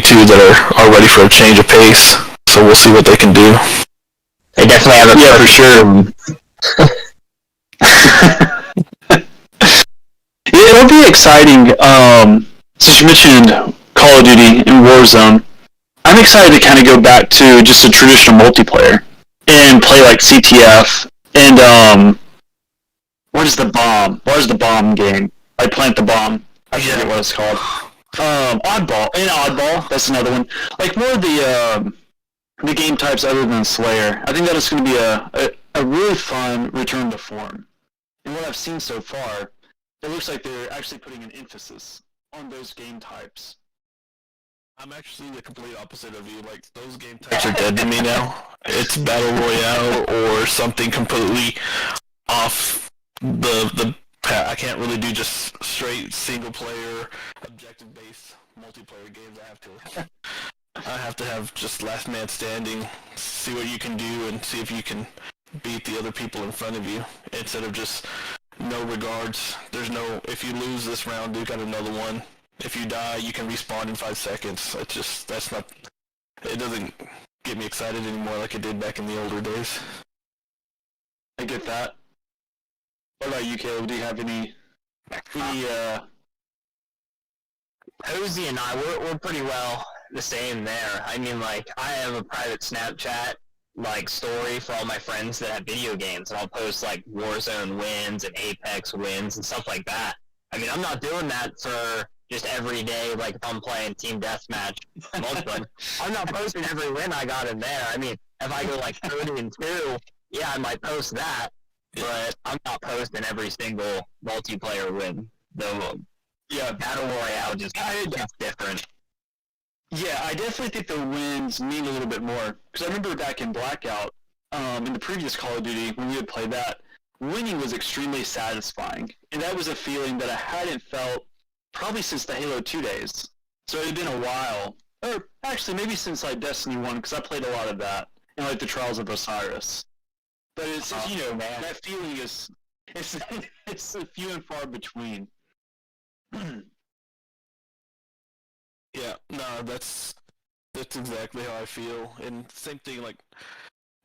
too that are ready for a change of pace. So we'll see what they can do. They definitely have a Yeah, for sure. Yeah, it'll be exciting. Since you mentioned Call of Duty and Warzone, I'm excited to kind of go back to just a traditional multiplayer and play like CTF and what is the bomb? What is the bomb game? I plant the bomb. I forget what it's called. Oddball. That's another one. Like more of the game types other than Slayer. I think that is going to be a really fun return to form. And what I've seen so far, it looks like they're actually putting an emphasis on those game types. I'm actually the complete opposite of you. Like, those game types are dead to me now. It's Battle Royale or something completely off the path. I can't really do just straight single-player, objective-based multiplayer games. I have to have just last man standing, see what you can do, and see if you can beat the other people in front of you, instead of just no regards. There's no, if you lose this round, you got another one. If you die, you can respawn in 5 seconds. It doesn't get me excited anymore like it did back in the older days. I get that. What about you, Caleb? Do you have any Posey and I, we're pretty well the same there. I mean, like, I have a private Snapchat, like, story for all my friends that have video games, and I'll post, like, Warzone wins and Apex wins and stuff like that. I mean, I'm not doing that for just every day, like, if I'm playing Team Deathmatch multiplayer. I'm not posting every win I got in there. I mean, if I go, like, 30-2, yeah, I might post that, but I'm not posting every single multiplayer win, though. Yeah, Battle Royale just it's different. Yeah, I definitely think the wins mean a little bit more. Because I remember back in Blackout, in the previous Call of Duty, when we would play that, winning was extremely satisfying. And that was a feeling that I hadn't felt probably since the Halo 2 days. So it had been a while. Or actually, maybe since like Destiny 1, because I played a lot of that. And like the Trials of Osiris. But it's, that feeling is, it's few and far between. Yeah, no, that's exactly how I feel. And same thing, like,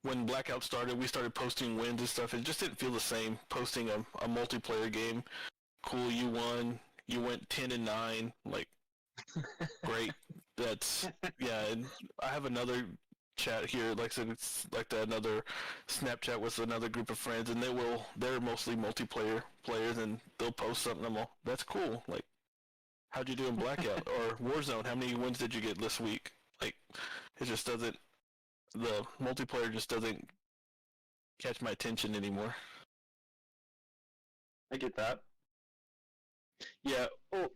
when Blackout started, we started posting wins and stuff. It just didn't feel the same posting a multiplayer game. Cool, you won. You went 10-9. Like, great. That's, yeah. And I have another chat here, like I said, it's like another Snapchat with another group of friends, and they're mostly multiplayer players, and they'll post something. I'm all, that's cool. Like, how'd you do in Blackout or Warzone? How many wins did you get this week? Like, it just doesn't. The multiplayer just doesn't catch my attention anymore. I get that. Yeah. Well,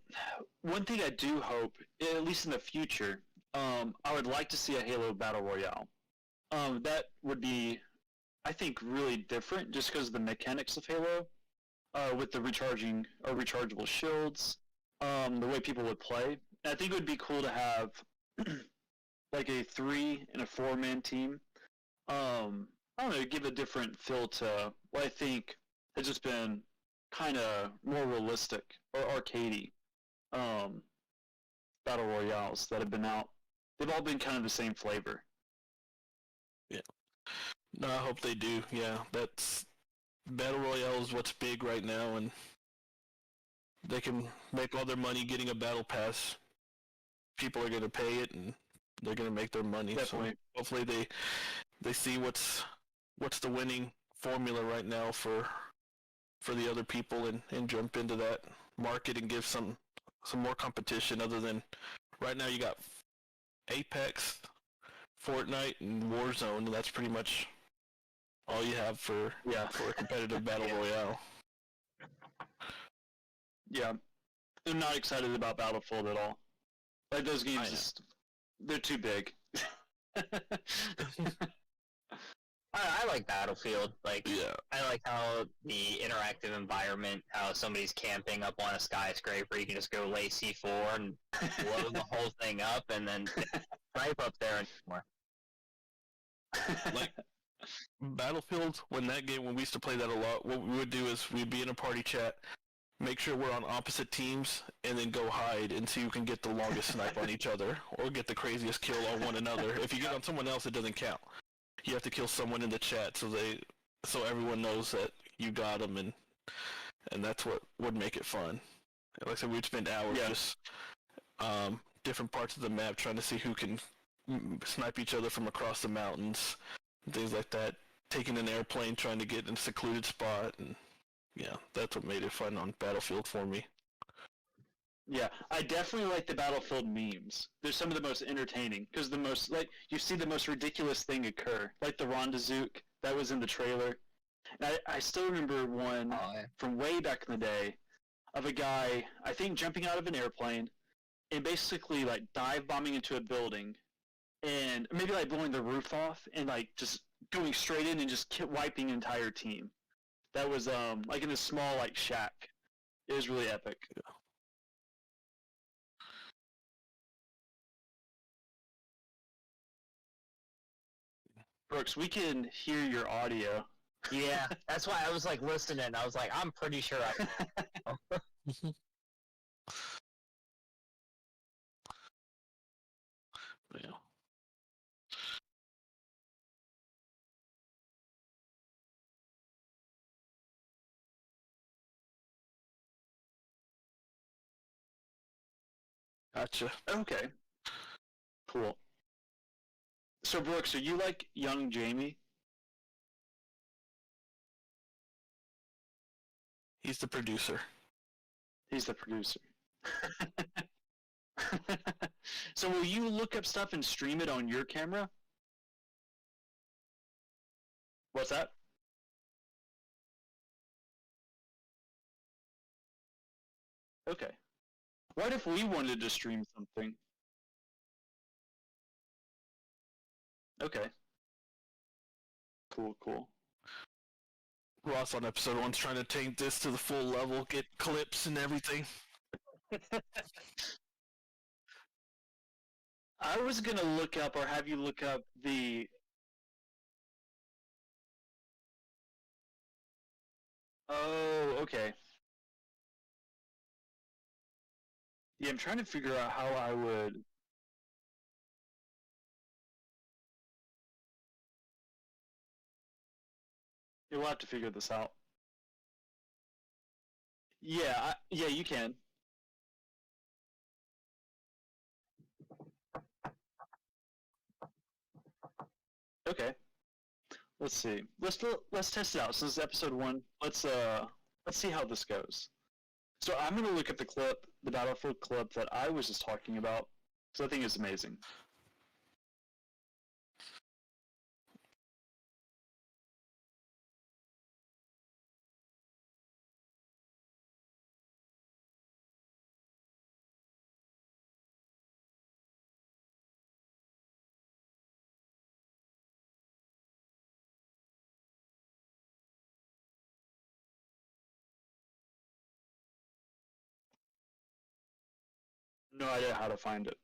one thing I do hope, at least in the future, I would like to see a Halo Battle Royale. That would be, I think, really different just because of the mechanics of Halo, with the recharging or rechargeable shields, the way people would play. And I think it would be cool to have like a 3 and a 4-man team. I don't know, give a different feel to what I think has just been kind of more realistic or arcadey battle royales that have been out. They've all been kind of the same flavor. Yeah. No, I hope they do. Yeah, that's battle royale is what's big right now, and they can make all their money getting a battle pass. People are going to pay it, and they're going to make their money. Definitely. So hopefully they see what's the winning formula right now for the other people, and jump into that market and give some more competition. Other than right now, you got Apex, Fortnite, and Warzone, and that's pretty much all you have for a competitive battle royale. Yeah, I'm not excited about Battlefield at all. Like, those games, they're too big. I like Battlefield. Like, yeah. I like how the interactive environment, how somebody's camping up on a skyscraper, you can just go lay C4 and blow the whole thing up, and then snipe up there anymore. Like, Battlefield, when we used to play that a lot, what we would do is we'd be in a party chat, make sure we're on opposite teams, and then go hide until you can get the longest snipe on each other, or get the craziest kill on one another. If you get on someone else, it doesn't count. You have to kill someone in the chat so everyone knows that you got them, and that's what would make it fun. Like I said, we'd spend hours just different parts of the map trying to see who can snipe each other from across the mountains, and things like that. Taking an airplane, trying to get in a secluded spot, and yeah, that's what made it fun on Battlefield for me. Yeah, I definitely like the Battlefield memes. They're some of the most entertaining because you see the most ridiculous thing occur, like the Rondazook that was in the trailer. And I still remember one from way back in the day of a guy, I think, jumping out of an airplane and basically like dive bombing into a building, and maybe like blowing the roof off and like just going straight in and just wiping an entire team. That was like in a small like shack. It was really epic. Brooks, we can hear your audio. Yeah, that's why I was like listening. I was like, I'm pretty sure I. Yeah. Gotcha. Okay. Cool. So Brooks, are you like young Jamie? He's the producer. He's the producer. So will you look up stuff and stream it on your camera? What's that? Okay. What if we wanted to stream something? Okay. Cool, cool. Ross on episode 1's trying to take this to the full level, get clips and everything. I was gonna look up, or have you look up the... Oh, okay. Yeah, I'm trying to figure out how I would... You'll have to figure this out. Yeah, yeah, you can. Okay. Let's see. Let's test it out. Since it's episode 1, let's see how this goes. So I'm gonna look at the clip, the Battlefield clip that I was just talking about, because I think it's amazing. No idea how to find it.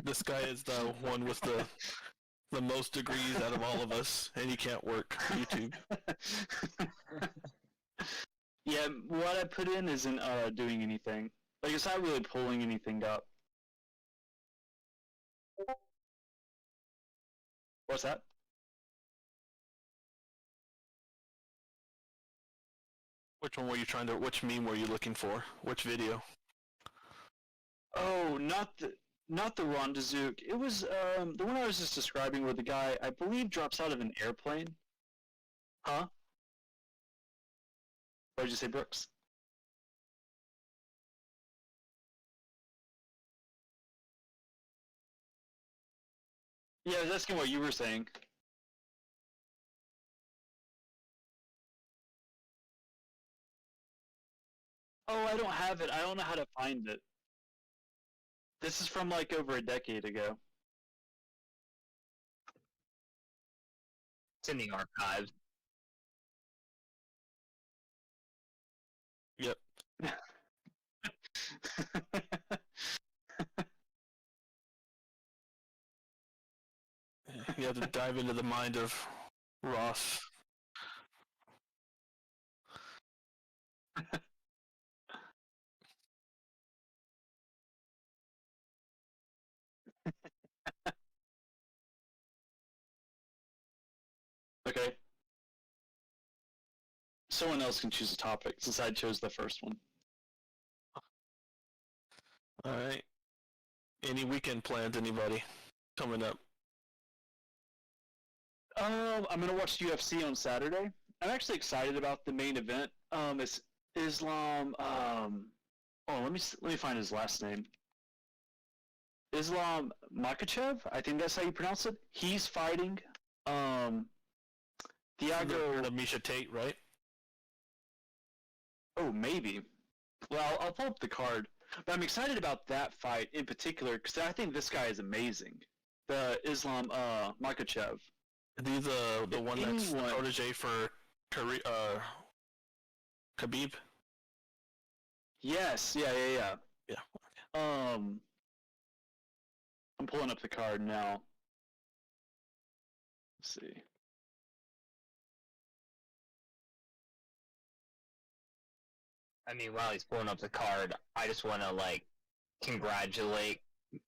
This guy is the one with the most degrees out of all of us, and he can't work YouTube. Yeah, what I put in isn't doing anything. Like, it's not really pulling anything up. What's that? Which one were you which meme were you looking for? Which video? Oh, not the Rondazook. It was the one I was just describing where the guy, I believe, drops out of an airplane. Huh? What did you say, Brooks? Yeah, I was asking what you were saying. Oh, I don't have it. I don't know how to find it. This is from like over a decade ago. It's in the archives. Yep. You have to dive into the mind of Ross. Okay. Someone else can choose a topic since I chose the first one. All right. Any weekend plans, anybody coming up? I'm gonna watch UFC on Saturday. I'm actually excited about the main event. It's Islam. Let me find his last name. Islam Makhachev. I think that's how you pronounce it. He's fighting. Thiago. The Misha Tate, right? Oh, maybe. Well, I'll pull up the card. But I'm excited about that fight in particular because I think this guy is amazing. The Islam Makhachev. He's the one that's the Anyone- protege for Khabib. Yes. Yeah. Yeah. I'm pulling up the card now. Let's see. I mean, while he's pulling up the card, I just want to like congratulate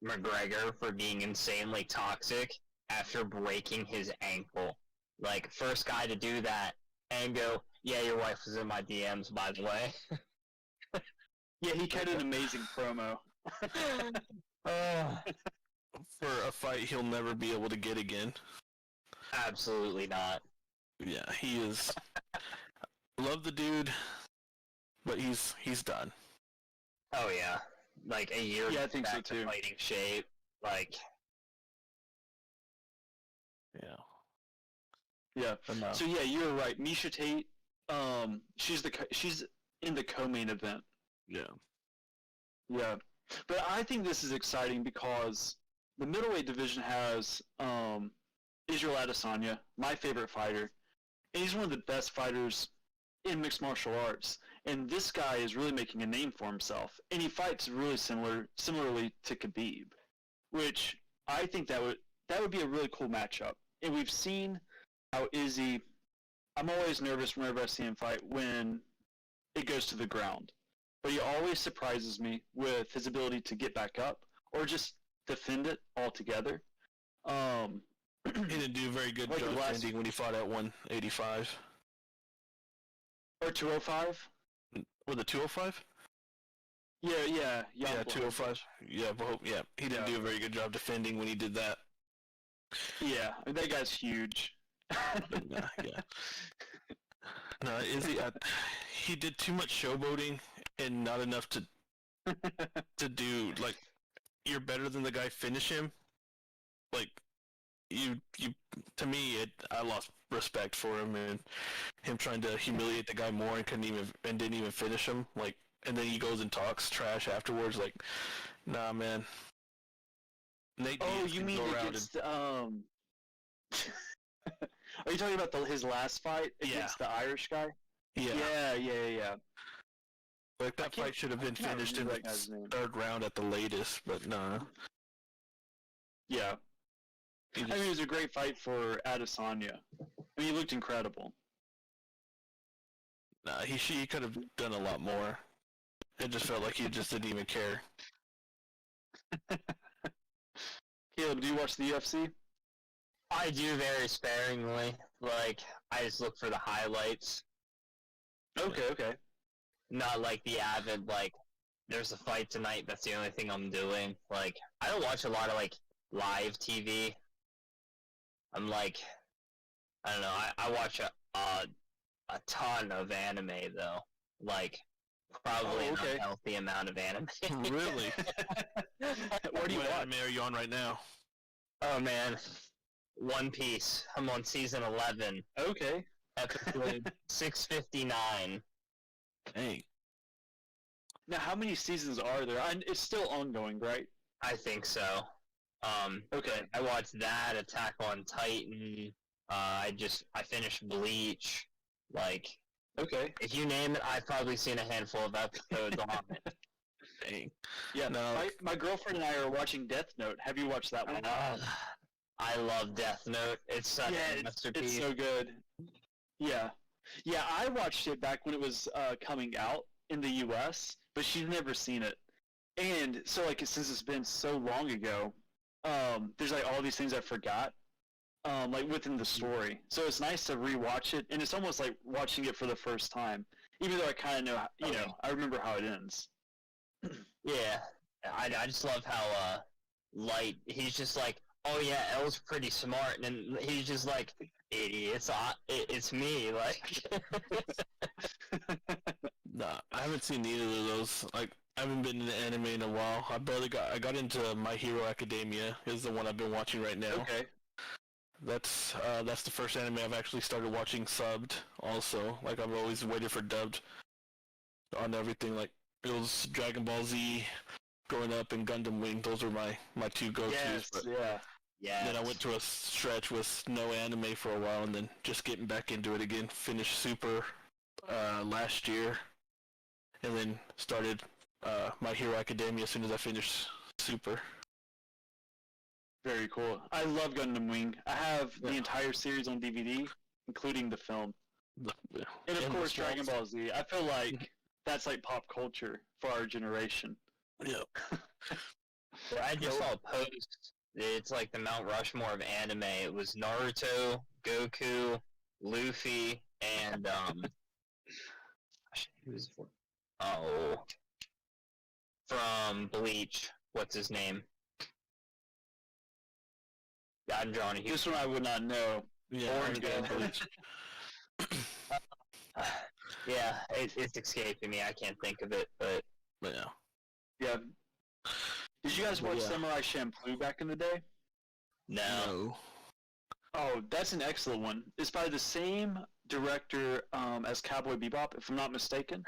McGregor for being insanely toxic after breaking his ankle. Like, first guy to do that and go, yeah, your wife was in my DMs, by the way. Yeah, he cut an amazing promo. For a fight he'll never be able to get again. Absolutely not. Yeah, he is. Love the dude, but he's done. Oh yeah, like a year Yeah, I think so, back to too. fighting shape. Like, Yeah. Yeah. Enough. So yeah, you're right. Misha Tate. She's in the co-main event. Yeah. Yeah, but I think this is exciting because the middleweight division has Israel Adesanya, my favorite fighter, and he's one of the best fighters in mixed martial arts. And this guy is really making a name for himself, and he fights really similarly to Khabib, which I think that would be a really cool matchup. And we've seen how Izzy. I'm always nervous whenever I see him fight when it goes to the ground. But he always surprises me with his ability to get back up or just defend it altogether. He didn't do a very good Like job the last- defending when he fought at 185. Or 205. Was it 205? Yeah. Yeah, 205. Yeah, yeah. He didn't Yeah. do a very good job defending when he did that. Yeah, I mean, that guy's huge. But, yeah. No, Izzy, he did too much showboating and not enough to do, like, you're better than the guy, finish him. Like, you to me, I lost respect for him, and him trying to humiliate the guy more and didn't even finish him. Like, and then he goes and talks trash afterwards. Like, nah, man. Nate Oh, Diaz you can mean go around against Are you talking about his last fight against the Irish guy? Yeah. Like, that can't- fight should have been I cannot finished in remember the that guy's name. third round at the latest, but nah. Yeah. He I just- mean, it was a great fight for Adesanya. I mean, he looked incredible. Nah, he could have done a lot more. It just felt like he just didn't even care. Caleb, do you watch the UFC? I do very sparingly. Like, I just look for the highlights. Okay. Not like the avid, like, there's a fight tonight, that's the only thing I'm doing. Like, I don't watch a lot of, like, live TV. I'm like, I don't know, I watch a ton of anime, though. Like, probably Oh, okay. an unhealthy amount of anime. Really? What do you What watch? anime are you on right now? Oh, man. One Piece. I'm on season 11, Okay. episode 659. Dang. Now, how many seasons are there? It's still ongoing, right? I think so. Okay. I watched that, Attack on Titan. I finished Bleach. Like, Okay. if you name it, I've probably seen a handful of episodes on it. Dang. Yeah. No. My girlfriend and I are watching Death Note. Have you watched that one? I love Death Note. It's such a It's masterpiece. so good. Yeah. Yeah, I watched it back when it was coming out in the U.S., but she'd never seen it. And so, like, since it's been so long ago, there's like all these things I forgot, like within the story. So it's nice to rewatch it, and it's almost like watching it for the first time, even though I kind of know, I remember how it ends. Yeah, I just love how Light, he's just like, oh yeah, Elle's pretty smart, and then he's just like, idiots, it's me, like. Nah, I haven't seen either of those. Like, I haven't been into anime in a while. I got into My Hero Academia. Is the one I've been watching right now. Okay. That's the first anime I've actually started watching subbed. Also, like I've always waited for dubbed on everything. Like it was Dragon Ball Z growing up and Gundam Wing. Those were my two go-tos. Yes. But Yeah. then I went to a stretch with no anime for a while, and then just getting back into it again. Finished Super last year, and then started My Hero Academia as soon as I finished Super. Very cool. I love Gundam Wing. I have the Yeah. entire series on DVD, including the film. And of And course, the Dragon films. Ball Z. I feel like that's like pop culture for our generation. Yeah. Yeah, I just saw a post. It's like the Mount Rushmore of anime. It was Naruto, Goku, Luffy, and who was it for? Oh, from Bleach. What's his name? I'm drawing a huge. This one I would not know. Yeah. Orange I guy. Bleach. Yeah, it's escaping me. I can't think of it, but But yeah. Yeah. Did you guys watch Yeah. Samurai Champloo back in the day? no. Oh, that's an excellent one. It's by the same director as Cowboy Bebop, if I'm not mistaken.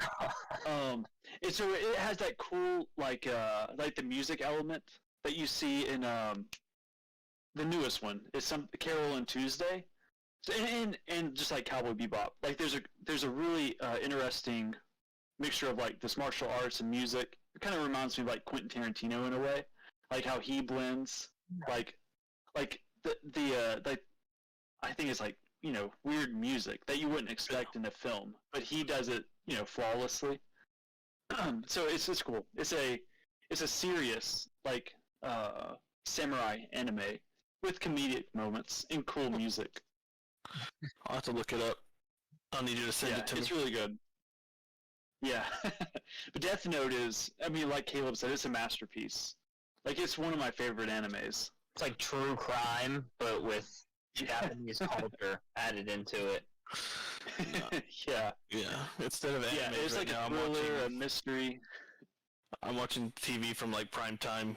It has that cool like the music element that you see in the newest one. It's some Carol and Tuesday, so, and just like Cowboy Bebop, like there's a really interesting mixture of like this martial arts and music. It kind of reminds me of like Quentin Tarantino in a way, like how he blends like the I think it's like weird music that you wouldn't expect in a film, but he does it flawlessly. So it's cool. It's a serious like samurai anime with comedic moments and cool music. I'll have to look it up. I'll need you to send Yeah, it to it's me. really good. Yeah, but Death Note is, I mean, like Caleb said, it's a masterpiece. Like it's one of my favorite animes. It's like true crime, but with Japanese culture added into it. Yeah, Yeah. Instead of anime, yeah, it's right like now, a thriller, a mystery. I'm watching TV from like primetime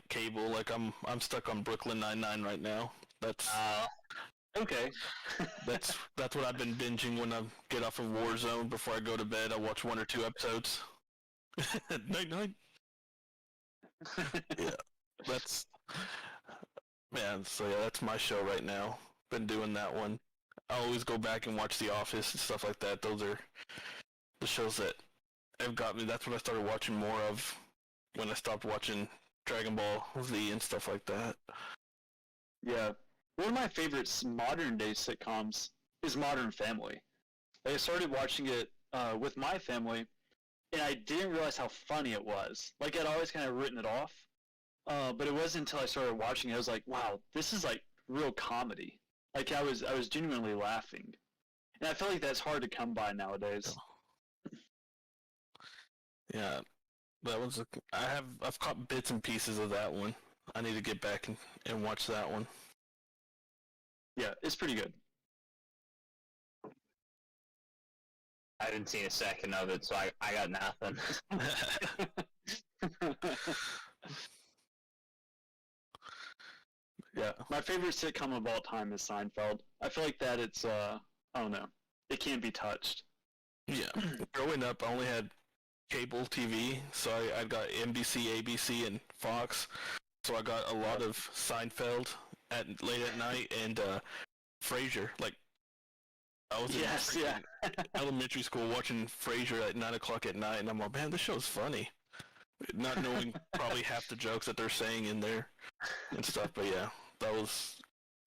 cable. Like I'm stuck on Brooklyn Nine-Nine right now. That's Okay. that's what I've been binging when I get off of Warzone. Before I go to bed, I watch 1 or 2 episodes. Night night. Yeah, that's man. So yeah, that's my show right now. Been doing that one. I always go back and watch The Office and stuff like that. Those are the shows that have got me. That's what I started watching more of when I stopped watching Dragon Ball Z and stuff like that. Yeah. One of my favorite modern day sitcoms is Modern Family. Like, I started watching it with my family, and I didn't realize how funny it was. Like I'd always kind of written it off, but it wasn't until I started watching it I was like, wow, this is like real comedy. Like I was genuinely laughing, and I feel like that's hard to come by nowadays. Yeah, that was. I've caught bits and pieces of that one. I need to get back and watch that one. Yeah, it's pretty good. I haven't seen a second of it, so I got nothing. Yeah. My favorite sitcom of all time is Seinfeld. I feel like that it's I don't know, it can't be touched. Yeah. Growing up, I only had cable TV, so I got NBC, ABC, and Fox. So I got a lot of Seinfeld late at night and Frasier. Like I was Yes, in yeah. elementary school watching Frasier at 9 o'clock at night, and I'm like, man, this show's funny. Not knowing probably half the jokes that they're saying in there and stuff. But yeah, that was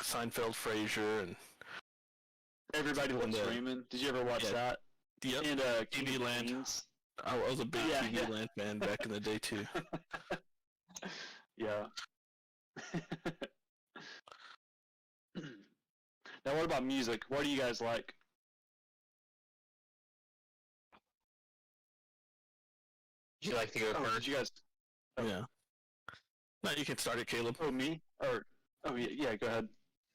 Seinfeld, Frasier, and Everybody And, Loves Raymond. Did you ever watch yeah. that? Yep. And TV King of Land. Queens. I was a big Yeah, TV yeah. Land fan back in the day too. Yeah. Now, what about music? What do you guys like? Would you like to go Oh, first? did you guys? Oh. Yeah. No, you can start it, Caleb. Oh, me? Or yeah. Go ahead.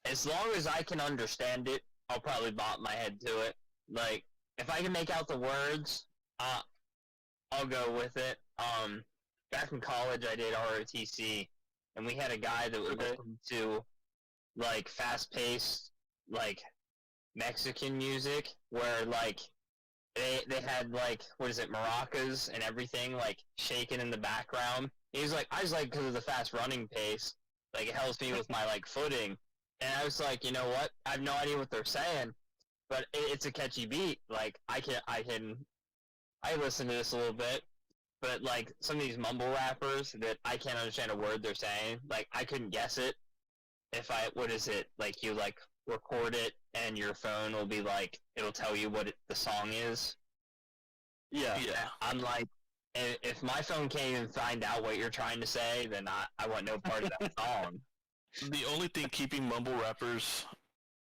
As long as I can understand it, I'll probably bop my head to it. Like, if I can make out the words, I'll go with it. Back in college, I did ROTC, and we had a guy that would listen to, like, fast-paced, like, Mexican music, where, like, they had, like, what is it, maracas and everything, like, shaking in the background. He was like, I was like, because of the fast running pace, like, it helps me with my, like, footing. And I was like, you know what? I have no idea what they're saying, but it's a catchy beat. Like, I listen to this a little bit, but, like, some of these mumble rappers that I can't understand a word they're saying, like, I couldn't guess it. What is it? Like, you, like, record it, and your phone will be like, it'll tell you what the song is. Yeah. I'm like, if my phone can't even find out what you're trying to say, then I want no part of that song. The only thing keeping mumble rappers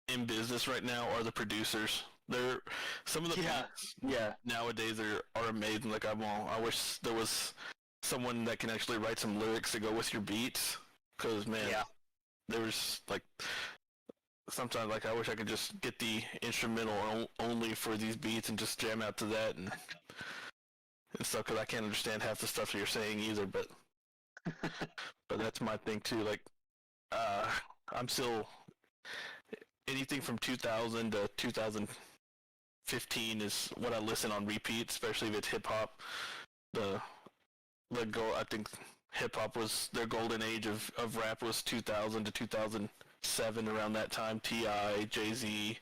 in business right now are the producers. They're some of the beats nowadays are amazing. Like I wish there was someone that can actually write some lyrics to go with your beats. Cause man, there's like sometimes like I wish I could just get the instrumental only for these beats and just jam out to that and stuff. Cause I can't understand half the stuff you're saying either. But that's my thing too. Like I'm still anything from 2000 to 2015 is what I listen on repeat, especially if it's hip hop. I think hip hop was their golden age of rap was 2000 to 2007, around that time. T.I., Jay-Z,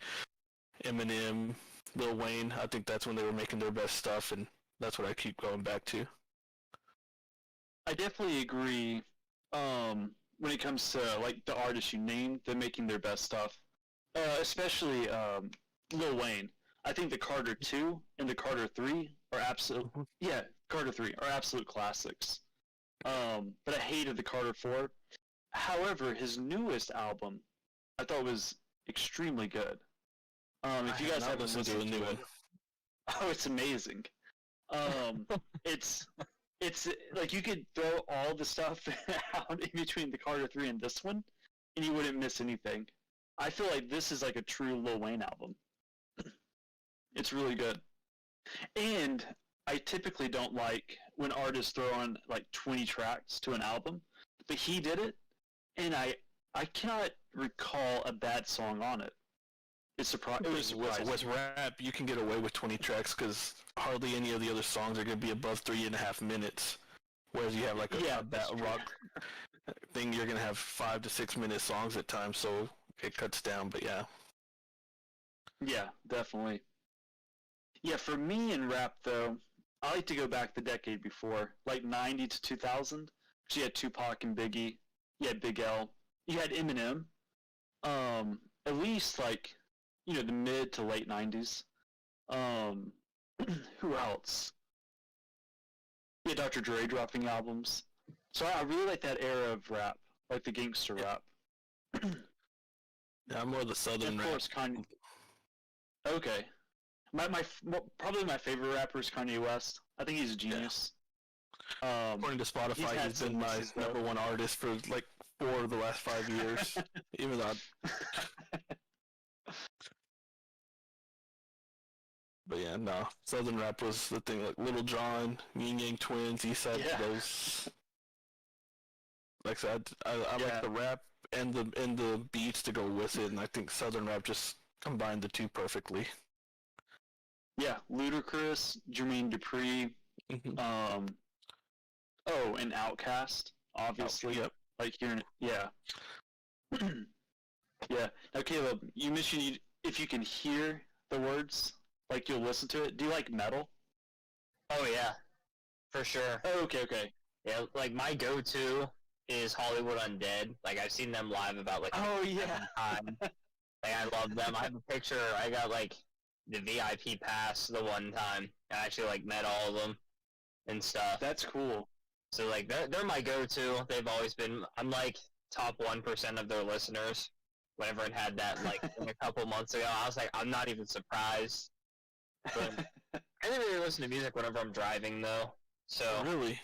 Eminem, Lil Wayne. I think that's when they were making their best stuff, and that's what I keep going back to. I definitely agree. When it comes to like the artists you named, they're making their best stuff. Especially Lil Wayne. I think the Carter 2 and the Carter 3 are Carter 3 are absolute classics. But I hated the Carter 4. However, his newest album I thought was extremely good. If you guys haven't listened to the new one, oh, it's amazing. It's like you could throw all the stuff out in between the Carter 3 and this one, and you wouldn't miss anything. I feel like this is like a true Lil Wayne album. It's really good. And I typically don't like when artists throw on like 20 tracks to an album, but he did it, and I cannot recall a bad song on it. It was surprising. With rap, you can get away with 20 tracks because hardly any of the other songs are going to be above 3.5 minutes. Whereas you have like a rock thing, you're going to have 5 to 6 minute songs at times, so it cuts down. But yeah. Yeah, definitely. Yeah, for me in rap though, I like to go back the decade before, like 90 to 2000. You had Tupac and Biggie. You had Big L. You had Eminem. At least like, the mid to late 90s. Who else? Yeah, Dr. Dre dropping albums. So I really like that era of rap, like the gangster rap. Yeah, I'm more the southern of rap. course, Kanye. Okay. Probably my favorite rapper is Kanye West. I think he's a genius. According to Spotify, he's been my number one artist for like 4 of the last 5 years. Even though But yeah, no. Southern rap was the thing, like Little John, Yin Yang Twins, Eastside, those. Like I said, I like the rap and the beats to go with it, and I think Southern rap just combined the two perfectly. Yeah, Ludacris, Jermaine Dupri, and Outkast, obviously. Yep. Like hearing, yeah. Now, Caleb, you mentioned if you can hear the words, like you'll listen to it. Do you like metal? Oh yeah, for sure. Oh, okay. Yeah, like my go-to is Hollywood Undead. Like I've seen them live about like 7 times. Like, I love them. I have a picture. I got like the VIP pass the one time. I actually like met all of them and stuff. That's cool. So like they're my go-to. They've always been. I'm like top 1% of their listeners. When everyone had that like a couple months ago, I was like, I'm not even surprised. But I didn't really listen to music whenever I'm driving though. So Really?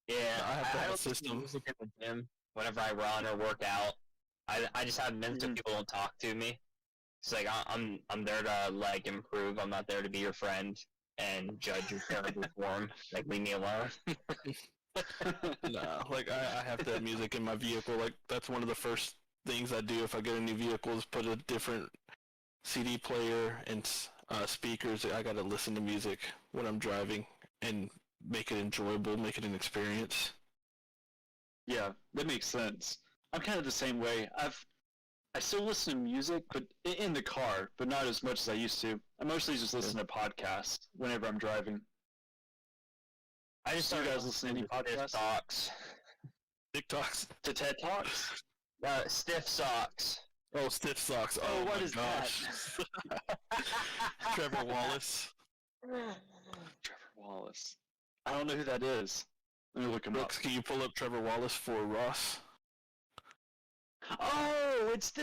yeah, I have to have a don't listen to system. music in the gym whenever I run or work out. I just have been so Mhm. people don't talk to me. It's like I'm there to like improve. I'm not there to be your friend and judge your terrible form. Like leave me alone. Nah, like I have to have music in my vehicle. Like that's one of the first things I do if I get a new vehicle is put a different CD player and speakers. I gotta listen to music when I'm driving and make it enjoyable, make it an experience. Yeah, that makes sense. I'm kind of the same way. I still listen to music, but in the car, but not as much as I used to. I mostly just listen to podcasts whenever I'm driving. I just Do you started guys listen to any Stiff podcasts? Socks. TikToks. To TED Talks? Stiff Socks. Oh, Stiff Socks. Oh, what my is gosh. Trevor Wallace. Trevor Wallace. I don't know who that is. Let me look him up. Brooks, can you pull up Trevor Wallace for Ross? Oh, it's the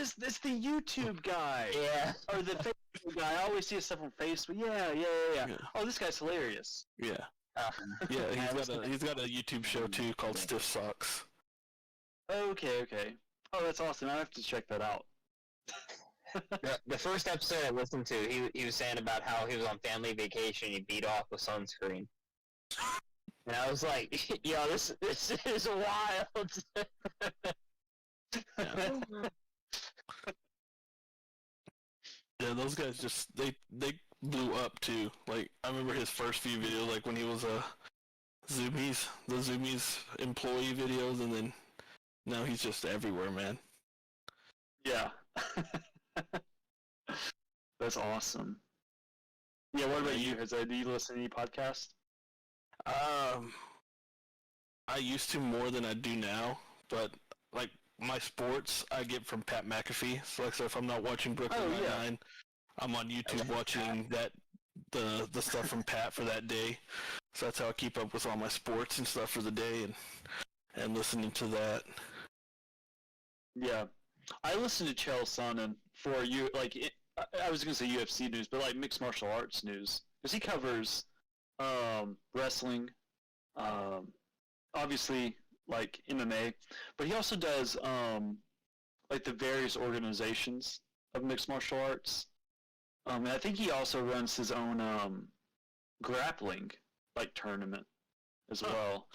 YouTube guy. Yeah. Or the Facebook guy. I always see his stuff on Facebook. Yeah. Yeah. Oh, this guy's hilarious. Yeah. Yeah, he's got a YouTube show too called Stiff Socks. Okay. Oh, that's awesome. I have to check that out. The first episode I listened to, he was saying about how he was on family vacation. He beat off with sunscreen. And I was like, yo, this is wild. Yeah, those guys just they blew up too. Like I remember his first few videos, like when he was the Zoomies employee videos, and then now he's just everywhere, man. Yeah. That's awesome. Yeah, what about you? Do you listen to any podcasts? I used to more than I do now, but like my sports I get from Pat McAfee. So like, so if I'm not watching Brooklyn Nine-Nine, I'm on YouTube watching the stuff from Pat for that day. So that's how I keep up with all my sports and stuff for the day, and listening to that. Yeah, I listen to Chael Sonnen for you. Like, I was gonna say UFC news, but like mixed martial arts news, because he covers wrestling, obviously like MMA, but he also does like the various organizations of mixed martial arts. And I think he also runs his own grappling like tournament as well.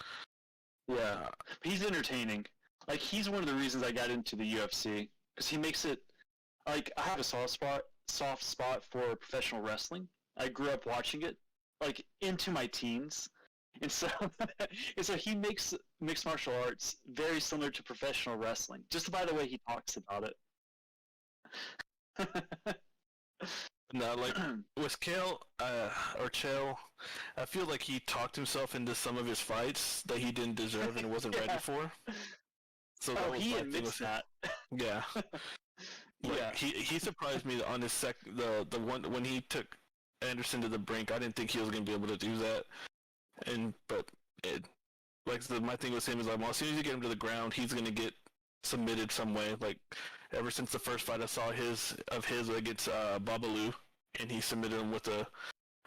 Yeah, but he's entertaining. Like, he's one of the reasons I got into the UFC, because he makes it, like, I have a soft spot for professional wrestling. I grew up watching it, like, into my teens. And so, he makes mixed martial arts very similar to professional wrestling, just by the way he talks about it. No, like with Chael, I feel like he talked himself into some of his fights that he didn't deserve and wasn't ready for. So that was he my thing admits with him. that. Yeah. Like, Yeah. He surprised me on his the one when he took Anderson to the brink. I didn't think he was gonna be able to do that. My thing with him is like, well, as soon as you get him to the ground, he's gonna get submitted some way. Like ever since the first fight I saw his against Babalu, and he submitted him with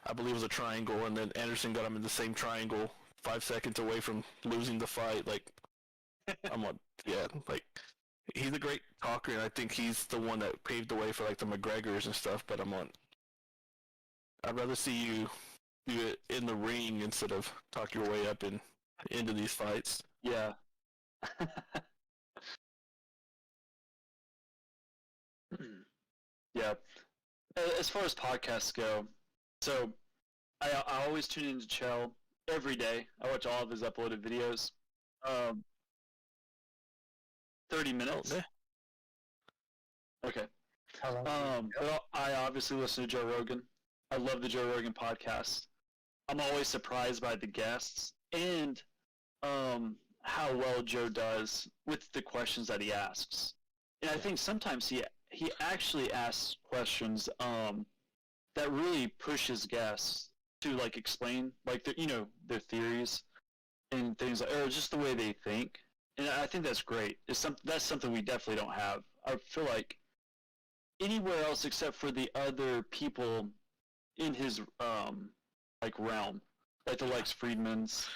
I believe it was a triangle, and then Anderson got him in the same triangle 5 seconds away from losing the fight. Like like he's a great talker, and I think he's the one that paved the way for like the McGregors and stuff. But I'd rather see you do it in the ring instead of talk your way up into these fights. Yeah. Yeah. As far as podcasts go, so I always tune into Chael every day. I watch all of his uploaded videos. 30 minutes. Okay. But I obviously listen to Joe Rogan. I love the Joe Rogan podcast. I'm always surprised by the guests and how well Joe does with the questions that he asks. And I think sometimes he actually asks questions that really push his guests to like explain like their theories and things like, or just the way they think. And I think that's great. That's something we definitely don't have. I feel like anywhere else except for the other people in his like realm, like the Lex Friedmans,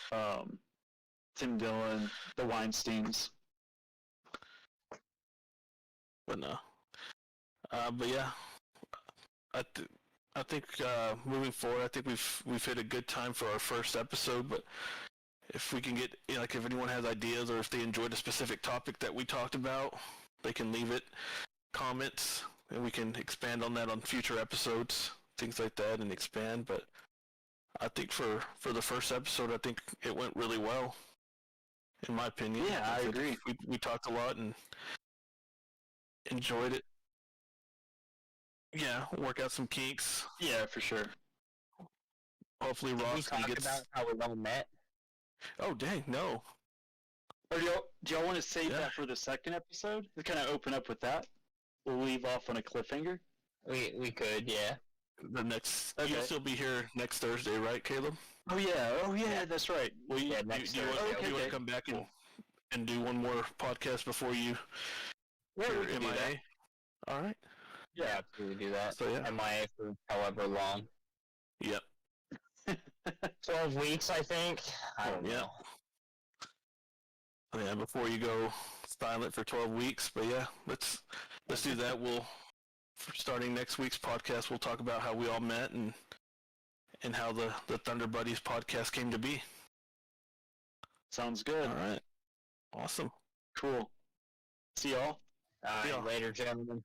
Tim Dillon, the Weinsteins. But no. But yeah, I th- I think moving forward, I think we've hit a good time for our first episode. But if we can get like if anyone has ideas or if they enjoyed a specific topic that we talked about, they can leave it comments and we can expand on that on future episodes, things like that, and expand. But I think for the first episode, I think it went really well, in my opinion. Yeah, I agree. We talked a lot and enjoyed it. Yeah, work out some kinks. Yeah, for sure. Hopefully, Did we Ross talk gets. about how we all met? Oh dang, no. Or do y'all want to save Yeah. that for the second episode? To kind of open up with that. We'll leave off on a cliffhanger. We could, yeah. The next, Okay. you'll still be here next Thursday, right, Caleb? Oh yeah, that's right. Well, Yeah, do next you want Thursday. to come back and do one more podcast before you Yeah, your we can do that. MIA? All right. Yeah, absolutely do that. So yeah. MIA for however long. Yep. 12 weeks, I think. I don't Yeah. know. Yeah. Before you go silent for 12 weeks, but yeah, let's do that. For starting next week's podcast, we'll talk about how we all met and how the Thunder Buddies podcast came to be. Sounds good. All right. Awesome. Cool. See y'all. All right, Yeah. later, gentlemen.